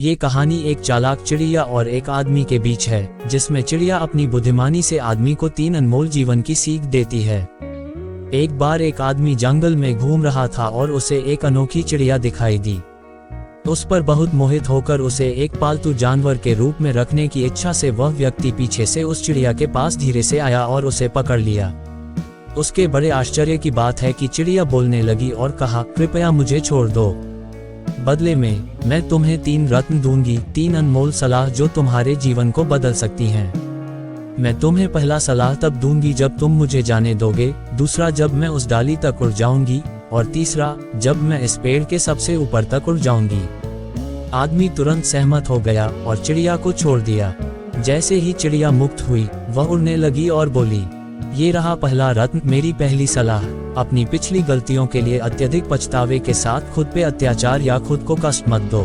ये कहानी एक चालाक चिड़िया और एक आदमी के बीच है, जिसमें चिड़िया अपनी बुद्धिमानी से आदमी को 3 अनमोल जीवन की सीख देती है। एक बार एक आदमी जंगल में घूम रहा था और उसे एक अनोखी चिड़िया दिखाई दी। उस पर बहुत मोहित होकर उसे एक पालतू जानवर के रूप में रखने की इच्छा से वह व्यक्ति पीछे से उस चिड़िया के पास धीरे से आया और उसे पकड़ लिया। उसके बड़े आश्चर्य की बात है कि चिड़िया बोलने लगी और कहा, कृपया मुझे छोड़ दो। बदले में मैं तुम्हें 3 रत्न दूंगी, 3 अनमोल सलाह जो तुम्हारे जीवन को बदल सकती हैं। मैं तुम्हें पहला सलाह तब दूंगी जब तुम मुझे जाने दोगे, दूसरा जब मैं उस डाली तक उड़ जाऊंगी, और तीसरा जब मैं इस पेड़ के सबसे ऊपर तक उड़ जाऊंगी। आदमी तुरंत सहमत हो गया और चिड़िया को छोड़ दिया। जैसे ही चिड़िया मुक्त हुई, वह उड़ने लगी और बोली, ये रहा पहला रत्न, मेरी पहली सलाह। अपनी पिछली गलतियों के लिए अत्यधिक पछतावे के साथ खुद पे अत्याचार या खुद को कष्ट मत दो।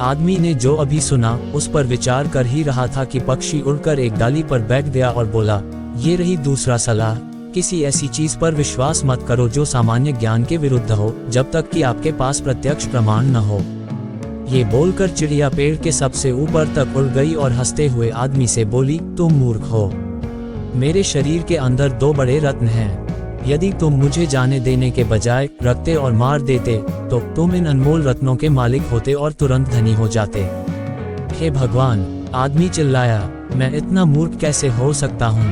आदमी ने जो अभी सुना उस पर विचार कर ही रहा था कि पक्षी उड़कर एक डाली पर बैठ गया और बोला, ये रही दूसरा सलाह, किसी ऐसी चीज पर विश्वास मत करो जो सामान्य ज्ञान के विरुद्ध हो, जब तक कि आपके पास प्रत्यक्ष प्रमाण न हो। ये बोलकर चिड़िया पेड़ के सबसे ऊपर तक उड़ गई और हंसते हुए आदमी से बोली, तुम मूर्ख हो। मेरे शरीर के अंदर 2 बड़े रत्न हैं। यदि तुम मुझे जाने देने के बजाय रखते और मार देते, तो तुम इन अनमोल रत्नों के मालिक होते और तुरंत धनी हो जाते। हे भगवान, आदमी चिल्लाया, मैं इतना मूर्ख कैसे हो सकता हूँ?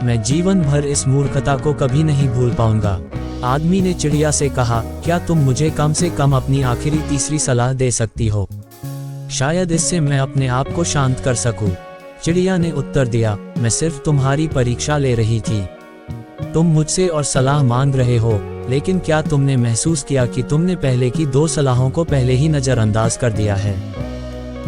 मैं जीवन भर इस मूर्खता को कभी नहीं भूल पाऊंगा। आदमी ने चिड़िया से कहा, क्या तुम मुझे कम से कम अपनी आखिरी तीसरी सलाह दे सकती हो? शायद इससे मैं अपने आप को शांत कर सकूं। चिड़िया ने उत्तर दिया, मैं सिर्फ तुम्हारी परीक्षा ले रही थी। तुम मुझसे और सलाह मांग रहे हो, लेकिन क्या तुमने महसूस किया कि तुमने पहले की 2 सलाहों को पहले ही नजरअंदाज कर दिया है?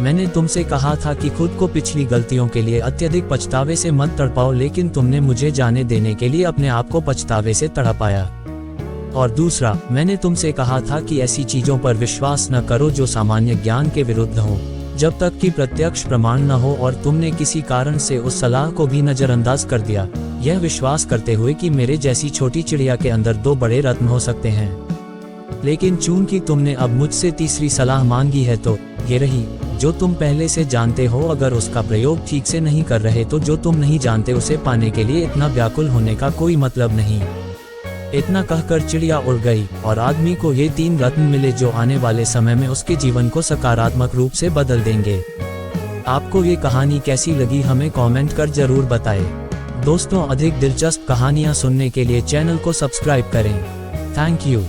मैंने तुमसे कहा था कि खुद को पिछली गलतियों के लिए अत्यधिक पछतावे से मत तड़पाओ, लेकिन तुमने मुझे जाने देने के लिए अपने आप को पछतावे से तड़पाया। और दूसरा, मैंने तुमसे कहा था कि ऐसी चीजों पर विश्वास न करो जो सामान्य ज्ञान के विरुद्ध हो, जब तक कि प्रत्यक्ष प्रमाण न हो, और तुमने किसी कारण से उस सलाह को भी नजरअंदाज कर दिया, यह विश्वास करते हुए कि मेरे जैसी छोटी चिड़िया के अंदर 2 बड़े रत्न हो सकते हैं। लेकिन चूंकि तुमने अब मुझसे तीसरी सलाह मांगी है, तो ये रही जो तुम पहले से जानते हो। अगर उसका प्रयोग ठीक से नहीं कर रहे तो जो तुम नहीं जानते उसे पाने के लिए इतना व्याकुल होने का कोई मतलब नहीं। इतना कहकर चिड़िया उड़ गई और आदमी को ये 3 रत्न मिले जो आने वाले समय में उसके जीवन को सकारात्मक रूप से बदल देंगे। आपको ये कहानी कैसी लगी हमें कमेंट कर जरूर बताएं। दोस्तों, अधिक दिलचस्प कहानियाँ सुनने के लिए चैनल को सब्सक्राइब करें। Thank you.